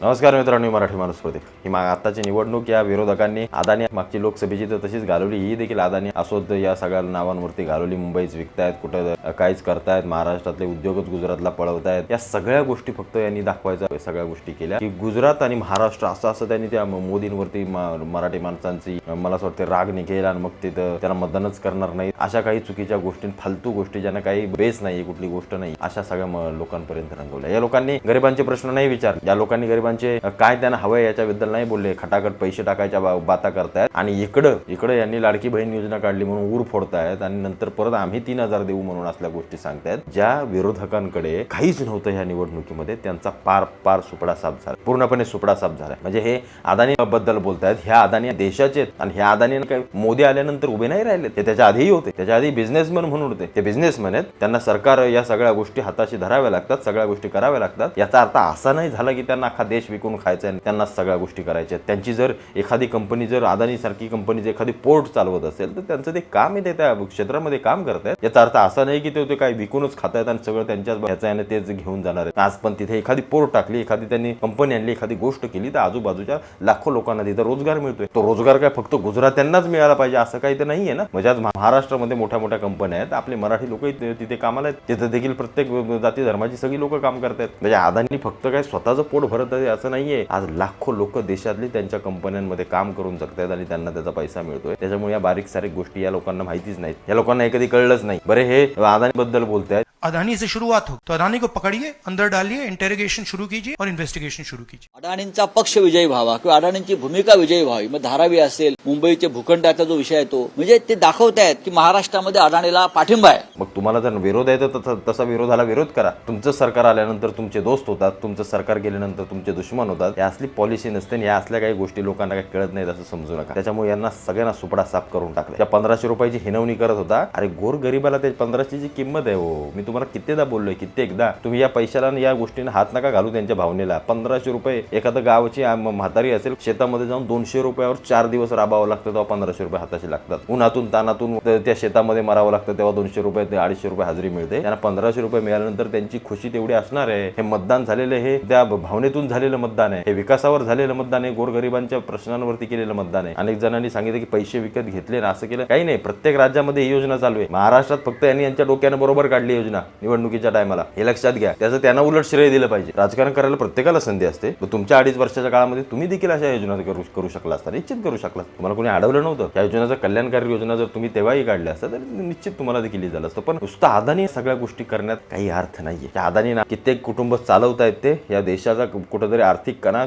नमस्कार मित्रांनो, मराठी माणूस प्रतीक. ही आताची निवडणूक या विरोधकांनी अदानी मागची लोकसभेची तर तशीच घालवली, ही देखील अदानी असोत या सगळ्या नावांवरती घालवली. मुंबईच विकतायत, कुठं काहीच करतायत, महाराष्ट्रातले उद्योगच गुजरातला पळवतायत. या सगळ्या गोष्टी फक्त यांनी दाखवायच्या सगळ्या गोष्टी केल्या की गुजरात आणि महाराष्ट्र असं त्यांनी त्या मोदींवरती मराठी माणसांची मला असं वाटतं राग निघेल आणि मग तिथं त्याला मतदानच करणार नाही. अशा काही चुकीच्या गोष्टी, फालतू गोष्टी ज्यांना काही बेस नाही, कुठली गोष्ट नाही, अशा सगळ्या लोकांपर्यंत रंगवल्या. या लोकांनी गरिबांचे प्रश्न नाही विचारले. या लोकांनी काय त्यांना हवंय याच्याबद्दल नाही बोलले. खटाखट पैसे टाकायच्या बाता करतायत आणि इकडं यांनी लाडकी बहीण योजना काढली म्हणून ऊर फोडतायत आणि नंतर परत आम्ही 3,000 देऊ म्हणून असल्या गोष्टी सांगतायत. ज्या विरोधकांकडे काहीच नव्हतं ह्या निवडणुकीमध्ये, त्यांचा पार सुपडा साफ झाला, पूर्णपणे सुपडा साफ झाला. म्हणजे हे अदानी बद्दल बोलतायत. ह्या अदानी देशाचे आणि ह्या अदानी काय मोदी आल्यानंतर उभे नाही राहिले, ते त्याच्या आधीही होते. त्याच्या आधी बिझनेसमॅन म्हणून होते. ते बिझनेसमॅन आहेत, त्यांना सरकार या सगळ्या गोष्टी हाताशी धराव्या लागतात, सगळ्या गोष्टी कराव्या लागतात. याचा अर्थ असा नाही झाला की त्यांना अख्खा देश विकून खायचं आणि त्यांना सगळ्या गोष्टी करायच्या. त्यांची जर एखादी कंपनी, जर अदानी सारखी कंपनी जर एखादी पोर्ट चालवत असेल तर त्यांचं ते काम आहे, ते त्या क्षेत्रामध्ये काम करतायत. याचा अर्थ असा नाही की ते काय विकूनच खातायत आणि सगळं त्यांच्याच ह्याचं तेच घेऊन जाणार आहेत. आज पण तिथे एखादी पोर्ट टाकली, एखादी त्यांनी कंपनी आणली, एखादी गोष्ट केली तर आजूबाजूच्या लाखो लोकांना तिथं रोजगार मिळतोय. तो रोजगार काय फक्त गुजरात्यांनाच मिळाला पाहिजे असं काही तर नाहीये ना. म्हणजे आज महाराष्ट्रामध्ये मोठ्या मोठ्या कंपन्या आहेत, आपले मराठी लोक तिथे कामाला आहेत. तिथे देखील प्रत्येक जाती धर्माची सगळी लोक काम करतात. म्हणजे अदानी फक्त काय स्वतःचं पोट भरत आहे असं नाहीये. आज लाखो लोक देशातली त्यांच्या कंपन्यांमध्ये काम करून जगतात आणि त्यांना त्याचा पैसा मिळतोय. त्याच्यामुळे या बारीक सारीक गोष्टी या लोकांना माहितीच नाहीत, या लोकांना कधी कळलंच नाही. बरे हे अदानी बद्दल बोलतायत. अडानी से शुरुआत हो तो अडानी को पकड़िए, अंदर डालिए, इंटेरोगेशन शुरू कीजिए और इन्व्हेस्टिगेशन शुरू कीजिए. अडाणींचा पक्ष विजयी व्हावा किंवा अडाणींची भूमिका विजयी व्हावी. मग धारावी असेल, मुंबईचे भूखंडाचा जो विषय आहे तो, म्हणजे ते दाखवतायत की महाराष्ट्रामध्ये अडाणीला पाठिंबा आहे. मग तुम्हाला जर विरोध आहे तर तसा विरोधाला विरोध करा. तुमचं सरकार आल्यानंतर तुमचे दोस्त होतात, तुमचं सरकार गेल्यानंतर तुमचे दुश्मन होतात. या असली पॉलिसी नसते. या असल्या काही गोष्टी लोकांना काही कळत नाहीत असं समजू नका. त्याच्यामुळे यांना सगळ्यांना सुपडा साफ करून टाकले. त्या 1500 रुपयाची हिनवणी करत होता. अरे गोरगरिबाला ते 1500ची किंमत आहे हो. मी तुम्हाला कित्येदा बोललोय, कित्येकदा. तुम्ही या पैशाला या गोष्टीने हात नका घालू त्यांच्या भावनेला. 1500 रुपये एखाद्या गावाची म्हातारी असेल, शेतामध्ये जाऊन 200 रुपयावर 4 दिवस राबावं लागतं, तेव्हा 1500 रुपये हाताशी लागतात. उन्हातून तानातून त्या शेतामध्ये मरावं लागतं, तेव्हा 200 रुपये ते 250 रुपये हजेरी मिळते. त्यांना 1500 रुपये मिळाल्यानंतर त्यांची खुशी तेवढी असणार आहे. हे मतदान झालेलं, हे त्या भावनेतून झालेलं मतदान आहे, हे विकासावर झालेलं मतदान आहे, गोरगरिबांच्या प्रश्नांवरती केलेलं मतदान आहे. अनेक जणांनी सांगितलं की पैसे विकत घेतले ना, असं केलं. काही नाही, प्रत्येक राज्यामध्ये ही योजना चालू आहे. महाराष्ट्रात फक्त यांनी यांच्या डोक्याने बरोबर काढली योजना निवडणुकीच्या टायमाला, हे लक्षात घ्या. त्याचं त्यांना उलट श्रेय दिलं पाहिजे. राजकारण करायला प्रत्येकाला संधी असते. तुमच्या 2.5 वर्षाच्या काळामध्ये तुम्ही देखील अशा योजना करू शकला असता, निश्चित करू शकला. तुम्हाला कोणी अडवलं नव्हतं. त्या योजनेचा कल्याणकारी योजना जर तुम्ही तेव्हाही काढल्या असतात तर निश्चित तुम्हाला देखील झालं असतं. पण नुसतं अदानी सगळ्या गोष्टी करण्यात काही अर्थ नाहीये. त्या अदानीना कित्येक कुटुंब चालवतायत, ते या देशाचा कुठेतरी आर्थिक कणा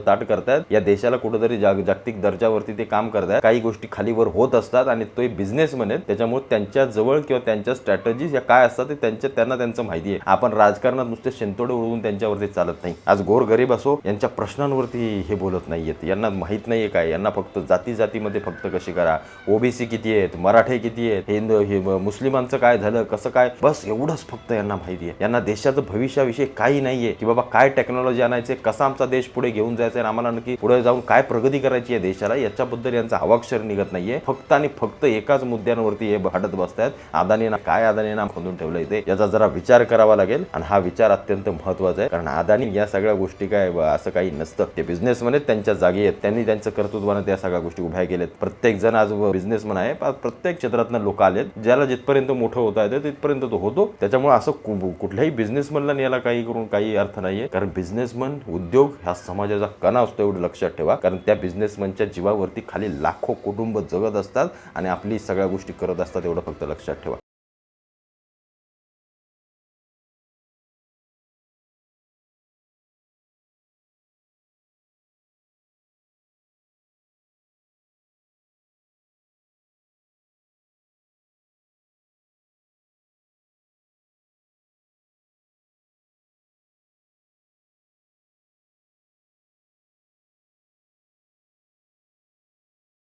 ताट करतायत. या देशाला कुठेतरी जागतिक दर्जावरती ते काम करतायत. काही गोष्टी खालीवर होत असतात आणि तो बिझनेसमॅन आहेत, त्याच्यामुळे त्यांच्या जवळ किंवा त्यांच्या स्ट्रॅटेजीज या काय असतात ते त्यांचं माहिती आहे. आपण राजकारणात नुसते शेंतोडे उडवून त्यांच्यावरती चालत नाही. आज गोरगरीब असो, यांच्या प्रश्नांवरती हे बोलत नाहीयेत. यांना माहित नाहीये काय. यांना फक्त जातीमध्ये फक्त कशी करा, ओबीसी किती आहेत, मराठे किती आहेत, हिंदू मुस्लिमांचं काय झालं, कसं काय, बस एवढंच फक्त यांना माहिती आहे. यांना देशाचं भविष्याविषयी काही नाहीये की बाबा काय टेक्नॉलॉजी आणायचे, कसा आमचा देश पुढे घेऊन जायचा आहे, आम्हाला नक्की पुढे जाऊन काय प्रगती करायची आहे देशाला, याच्याबद्दल यांचा अवाक्षर निघत नाहीये. फक्त आणि फक्त एकाच मुद्द्यांवरती हे भांडत बसतायत. अदानीना खोदून ठेवलं इथे, याचा जरा विचार करावा लागेल. आणि हा विचार अत्यंत महत्वाचा आहे, कारण अदानी या सगळ्या गोष्टी काय असं काही नसतं. ते बिझनेसमॅन आहेत, त्यांच्या जागी आहेत. त्यांनी त्यांच्या कर्तृत्वाने त्या सगळ्या गोष्टी उभ्या केल्यात. प्रत्येक जण आज बिझनेसमॅन आहे. प्रत्येक क्षेत्रातनं लोक आलेत. ज्याला जिथपर्यंत मोठं होता येतं तिथपर्यंत तो होतो. त्याच्यामुळे असं कुठल्याही बिझनेसमॅनला याला काही करून काही अर्थ नाहीये. कारण बिझनेसमॅन, उद्योग हा समाजाचा कणा असतो, एवढं लक्षात ठेवा. कारण त्या बिझनेसमॅनच्या जीवावरती खाली लाखो कुटुंब जगत असतात आणि आपली सगळ्या गोष्टी करत असतात, एवढं फक्त लक्षात ठेवा.